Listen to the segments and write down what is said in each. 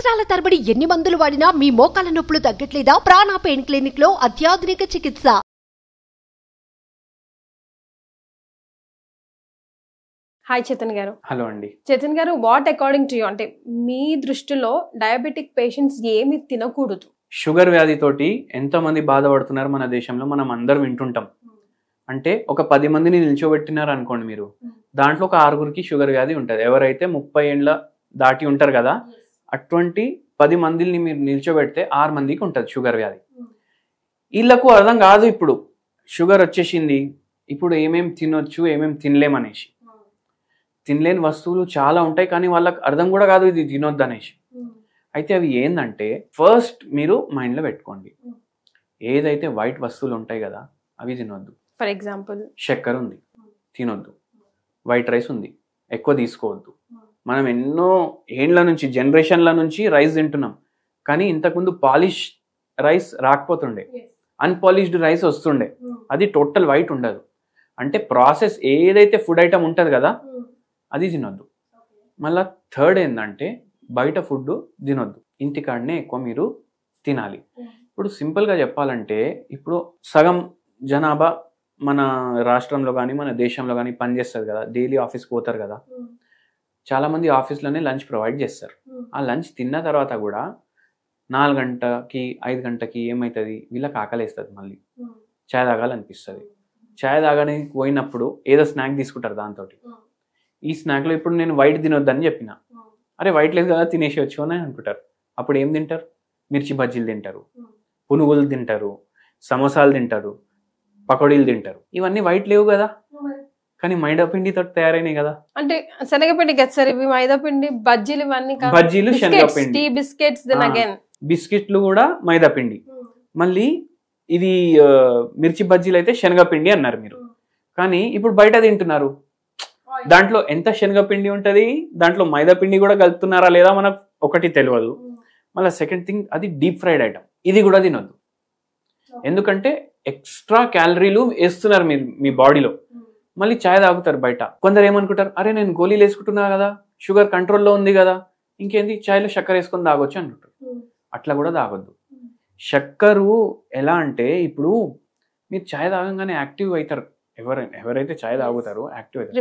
సంవత్సరాల తరబడి ఎన్ని మందులు వాడినా మీ మోకాల నొప్పులు తగ్గట్లేదా? ప్రాణ పెయిన్ క్లినిక్ లో అత్యాధునిక చికిత్స. హాయ్ చేతన్ గారు. హలో అండి. చేతన్ గారు, వాట్ అకార్డింగ్ టు యూ, అంటే మీ దృష్టిలో డయాబెటిక్ పేషెంట్స్ ఏమి తినకూడదు? షుగర్ వ్యాధితోటి ఎంతమంది బాధపడుతున్నారు మన దేశంలో మనం అందరం వింటుంటాం. అంటే ఒక 10 మందిని నిల్చోబెట్టినారు అనుకోండి మీరు, దాంట్లో ఒక 6గురికి షుగర్ వ్యాధి ఉంటుంది. ఎవరైతే 30 ఏళ్ళ దాటి ఉంటారు కదా, అటువంటి 10 మందిని మీరు నిల్చోబెడితే 6 మందికి ఉంటుంది షుగర్ వ్యాధి. వీళ్ళకు అర్థం కాదు ఇప్పుడు షుగర్ వచ్చేసింది, ఇప్పుడు ఏమేమి తినొచ్చు ఏమేమి తినలేమనేసి. తినలేని వస్తువులు చాలా ఉంటాయి, కానీ వాళ్ళకి అర్థం కూడా కాదు ఇది తినొద్దు అనేసి. అయితే అవి ఏంటంటే, ఫస్ట్ మీరు మైండ్లో పెట్టుకోండి, ఏదైతే వైట్ వస్తువులు ఉంటాయి కదా అవి తినొద్దు. ఫర్ ఎగ్జాంపుల్ చక్కెర ఉంది తినొద్దు, వైట్ రైస్ ఉంది ఎక్కువ తీసుకోవద్దు. మనం ఎన్నో ఏండ్ల నుంచి జనరేషన్ల నుంచి రైస్ తింటున్నాం, కానీ ఇంతకుముందు పాలిష్ రైస్ రాకపోతుండే, అన్పాలిష్డ్ రైస్ వస్తుండే, అది టోటల్ వైట్ ఉండదు. అంటే ప్రాసెస్ ఏదైతే ఫుడ్ ఐటమ్ ఉంటుంది కదా అది తినొద్దు. మళ్ళీ థర్డ్ ఏంటంటే, బయట ఫుడ్ తినొద్దు, ఇంటికాడనే ఎక్కువ మీరు తినాలి. ఇప్పుడు సింపుల్గా చెప్పాలంటే, ఇప్పుడు సగం జనాభా మన రాష్ట్రంలో కానీ మన దేశంలో కానీ పనిచేస్తుంది కదా, డైలీ ఆఫీస్కి పోతారు కదా, చాలామంది ఆఫీస్లోనే లంచ్ ప్రొవైడ్ చేస్తారు. ఆ లంచ్ తిన్న తర్వాత కూడా 4 గంటకి 5 గంటకి ఏమవుతుంది, వీళ్ళకి ఆకలేస్తుంది, మళ్ళీ చాయ్ తాగాలనిపిస్తుంది. చాయ్ తాగడానికి పోయినప్పుడు ఏదో స్నాక్ తీసుకుంటారు దాంతో. ఈ స్నాక్లో ఇప్పుడు నేను వైట్ తినొద్దని చెప్పిన, అరే వైట్ లేదు కదా తినేసేయచ్చు అని అనుకుంటారు. అప్పుడు ఏం తింటారు? మిర్చి బజ్జీలు తింటారు, పునుగులు తింటారు, సమోసాలు తింటారు, పకోడీలు తింటారు. ఇవన్నీ వైట్ లేవు కదా, కానీ మైదా పిండితో తయారైనాయి కదా. అంటే శనగపిండి కదా సార్ ఇవి, మైదా పిండి, బజ్జీలు ఇవన్నీ కాదు. బజ్జీలు శనగపిండి, బిస్కెట్స్, దెన్ అగైన్ బిస్కెట్లు కూడా మైదా పిండి. మళ్ళీ ఇది మిర్చి బజ్జీలు అయితే శనగపిండి అన్నారు మీరు, కానీ ఇప్పుడు బయట తింటున్నారు, దాంట్లో ఎంత శనగపిండి ఉంటుంది, దాంట్లో మైదా పిండి కూడా కలుపుతున్నారా లేదా మనకు ఒకటి తెలియదు. మళ్ళీ సెకండ్ థింగ్, అది డీప్ ఫ్రైడ్ ఐటమ్, ఇది కూడా తినొద్దు. ఎందుకంటే ఎక్స్ట్రా క్యాలరీలు వేస్తున్నారు మీరు మీ బాడీలో. మళ్ళీ చాయ్ తాగుతారు బయట. కొందరు ఏమనుకుంటారు, అరే నేను గోళీలు వేసుకుంటున్నా కదా, షుగర్ కంట్రోల్లో ఉంది కదా, ఇంకేంది చాయ్లో చక్కెర వేసుకొని తాగొచ్చు అంటుంటారు. అట్లా కూడా తాగొద్దు. చక్కెర ఎలా అంటే, ఇప్పుడు మీరు చాయ్ తాగంగానే యాక్టివ్ అవుతారు, ఎవరైతే చాయ్ తాగుతారో యాక్టివ్ అవుతారు,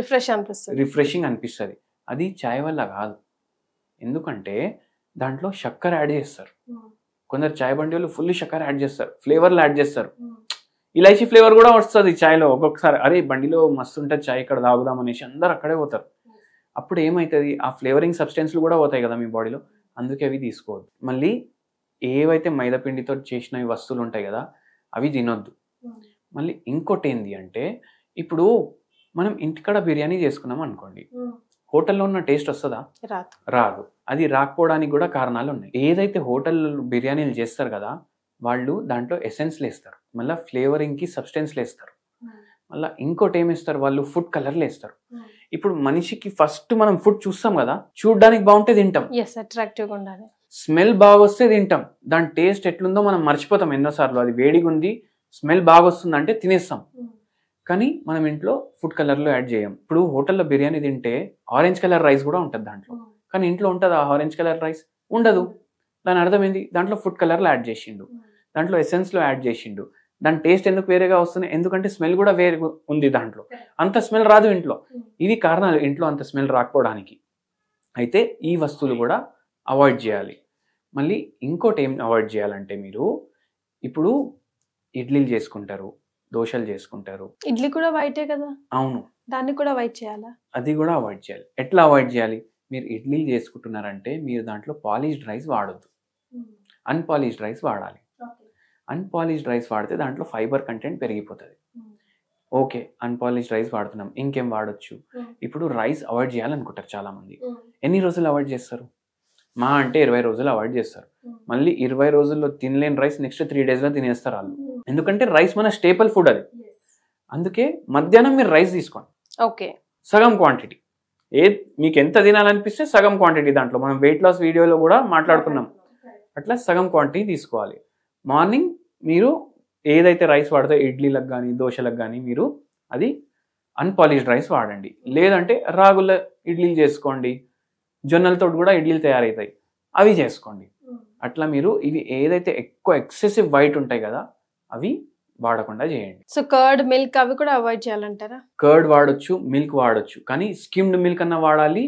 రిఫ్రెషింగ్ అనిపిస్తుంది. అది చాయ్ వల్ల కాదు, ఎందుకంటే దాంట్లో చక్కెర యాడ్ చేస్తారు. కొందరు చాయ్ బండి వాళ్ళు ఫుల్ చక్కెర యాడ్ చేస్తారు, ఫ్లేవర్లు యాడ్ చేస్తారు, ఇలాచీ ఫ్లేవర్ కూడా వస్తుంది చాయ్లో ఒక్కొక్కసారి. అరే బండిలో మస్తు ఉంటుంది చాయ్, ఇక్కడ తాగుదాం అనేసి అందరు అక్కడే పోతారు. అప్పుడు ఏమవుతుంది, ఆ ఫ్లేవరింగ్ సబ్స్టెన్స్లు కూడా పోతాయి కదా మీ బాడీలో, అందుకే అవి తీసుకోవద్దు. మళ్ళీ ఏవైతే మైదా పిండితో చేసిన వస్తువులు ఉంటాయి కదా అవి తినొద్దు. మళ్ళీ ఇంకోటి ఏంది అంటే, ఇప్పుడు మనం ఇంటికాడ బిర్యానీ చేసుకున్నాం అనుకోండి, హోటల్లో ఉన్న టేస్ట్ వస్తుందా? రాదు. అది రాకపోవడానికి కూడా కారణాలు ఉన్నాయి. ఏదైతే హోటల్ బిర్యానీలు చేస్తారు కదా వాళ్ళు దాంట్లో ఎసెన్స్లు వేస్తారు, మళ్ళీ ఫ్లేవరింగ్కి సబ్స్టెన్స్లు వేస్తారు, మళ్ళీ ఇంకోటి ఏమిస్తారు వాళ్ళు, ఫుడ్ కలర్లు వేస్తారు. ఇప్పుడు మనిషికి ఫస్ట్ మనం ఫుడ్ చూస్తాం కదా, చూడడానికి బాగుంటే తింటాం, స్మెల్ బాగా వస్తే తింటాం, దాని టేస్ట్ ఎట్లుందో మనం మర్చిపోతాం ఎన్నోసార్లు. అది వేడిగా ఉంది, స్మెల్ బాగా వస్తుంది అంటే తినేస్తాం, కానీ మనం ఇంట్లో ఫుడ్ కలర్లో యాడ్ చేయం. ఇప్పుడు హోటల్లో బిర్యానీ తింటే ఆరెంజ్ కలర్ రైస్ కూడా ఉంటుంది దాంట్లో, కానీ ఇంట్లో ఉంటుంది ఆ ఆరెంజ్ కలర్ రైస్? ఉండదు. దాని అర్థం ఏంది, దాంట్లో ఫుడ్ కలర్లో యాడ్ చేసిండు, దాంట్లో ఎసెన్స్లో యాడ్ చేసిండు. దాని టేస్ట్ ఎందుకు వేరేగా వస్తుంది? ఎందుకంటే స్మెల్ కూడా వేరే ఉంది దాంట్లో, అంత స్మెల్ రాదు ఇంట్లో. ఇవి కారణాలు ఇంట్లో అంత స్మెల్ రాకపోవడానికి. అయితే ఈ వస్తువులు కూడా అవాయిడ్ చేయాలి. మళ్ళీ ఇంకోటి ఏం అవాయిడ్ చేయాలంటే, మీరు ఇప్పుడు ఇడ్లీలు చేసుకుంటారు, దోశలు చేసుకుంటారు. ఇడ్లీ కూడా వైటే కదా? అవును, దాన్ని కూడా అవాయిడ్ చేయాలా? అది కూడా అవాయిడ్ చేయాలి. ఎట్లా అవాయిడ్ చేయాలి? మీరు ఇడ్లీలు చేసుకుంటున్నారంటే మీరు దాంట్లో పాలిష్డ్ రైస్ వాడొద్దు, అన్పాలిష్డ్ రైస్ వాడాలి. అన్పాలిష్డ్ రైస్ వాడితే దాంట్లో ఫైబర్ కంటెంట్ పెరిగిపోతుంది. ఓకే, అన్పాలిష్డ్ రైస్ వాడుతున్నాం, ఇంకేం వాడొచ్చు? ఇప్పుడు రైస్ అవాయిడ్ చేయాలనుకుంటారు చాలామంది. ఎన్ని రోజులు అవాయిడ్ చేస్తారు? మా అంటే 20 రోజులు అవాయిడ్ చేస్తారు. మళ్ళీ 20 రోజుల్లో తినలేని రైస్ నెక్స్ట్ 3 డేస్లో తినేస్తారు వాళ్ళు. ఎందుకంటే రైస్ మన స్టేపుల్ ఫుడ్ అది. అందుకే మధ్యాహ్నం మీరు రైస్ తీసుకోండి, ఓకే, సగం క్వాంటిటీ. మీకు ఎంత తినాలనిపిస్తే సగం క్వాంటిటీ. దాంట్లో మనం వెయిట్ లాస్ వీడియోలో కూడా మాట్లాడుకున్నాం, అట్లా సగం క్వాంటిటీ తీసుకోవాలి. మార్నింగ్ మీరు ఏదైతే రైస్ వాడితే ఇడ్లీలకు కానీ దోశలకు కానీ మీరు అది అన్పాలిష్డ్ రైస్ వాడండి. లేదంటే రాగుల ఇడ్లీలు చేసుకోండి, జొన్నలతో కూడా ఇడ్లీలు తయారవుతాయి, అవి చేసుకోండి. అట్లా మీరు ఇవి ఏదైతే ఎక్కువ ఎక్సెసివ్ వైట్ ఉంటాయి కదా అవి వాడకుండా చేయండి. సో కర్డ్, మిల్క్ అవి కూడా అవాయిడ్ చేయాలంటారా? కర్డ్ వాడొచ్చు, మిల్క్ వాడొచ్చు, కానీ స్కిమ్డ్ మిల్క్ అన్న వాడాలి.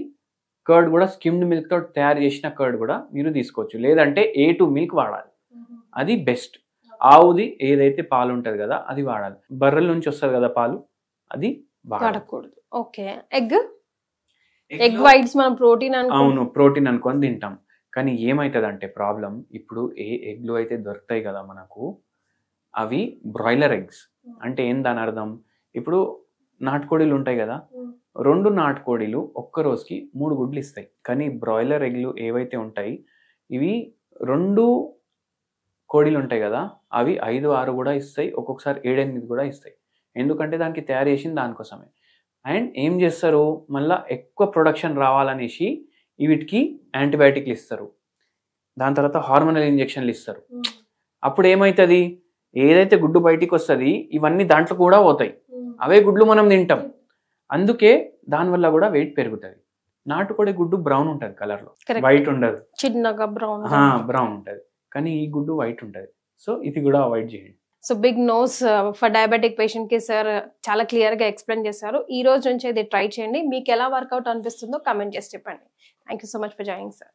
కర్డ్ కూడా స్కిమ్డ్ మిల్క్ తో తయారు చేసిన కర్డ్ కూడా మీరు తీసుకోవచ్చు. లేదంటే A2 మిల్క్ వాడాలి, అది బెస్ట్. ఆవుది ఏదైతే పాలు ఉంటది కదా అది వాడాలి. బర్రెల నుంచి వస్తుంది కదా పాలు, అది వాడకూడదు. ఓకే. ఎగ్ వైట్స్ మనం ప్రోటీన్ అవును ప్రోటీన్ అనుకొని తింటాం. కానీ ఏమవుతుంది అంటే ప్రాబ్లం, ఇప్పుడు ఏ ఎగ్లు అయితే దొరుకుతాయి కదా మనకు, అవి బ్రాయిలర్ ఎగ్స్. అంటే ఏం దాని అర్థం, ఇప్పుడు నాటుకోడీలు ఉంటాయి కదా, 2 నాటుకోడీలు ఒక్క రోజుకి 3 గుడ్లు ఇస్తాయి. కానీ బ్రాయిలర్ ఎగ్లు ఏవైతే ఉంటాయి ఇవి 2 కోడీలు ఉంటాయి కదా అవి 5, 6 కూడా ఇస్తాయి, ఒక్కొక్కసారి 7, 8 కూడా ఇస్తాయి. ఎందుకంటే దానికి తయారు చేసింది దానికోసమే. అండ్ ఏం చేస్తారు, మళ్ళీ ఎక్కువ ప్రొడక్షన్ రావాలనేసి వీటికి యాంటీబయాటిక్లు ఇస్తారు, దాని తర్వాత హార్మోనల్ ఇంజెక్షన్లు ఇస్తారు. అప్పుడు ఏమవుతుంది, ఏదైతే గుడ్డు బయటికి వస్తుంది ఇవన్నీ దాంట్లో కూడా పోతాయి, అవే గుడ్లు మనం తింటాం. అందుకే దానివల్ల కూడా వెయిట్ పెరుగుతుంది. నాటుకోడి గుడ్డు బ్రౌన్ ఉంటుంది కలర్లో, వైట్ ఉండదు, చిన్నగా బ్రౌన్ ఉంటుంది. కానీ ఈ గుడ్డు వైట్ ఉంటుంది. సో ఇది కూడా అవాయిడ్ చేయండి. So big nos for diabetic patient కి సార్ చాలా క్లియర్ గా ఎక్స్ప్లెయిన్ చేశారు. ఈ రోజు నుంచి ఇది ట్రై చేయండి, మీకు ఎలా వర్కౌట్ అనిపిస్తుందో కామెంట్ చేసి చెప్పండి. Thank you so much for joining sir.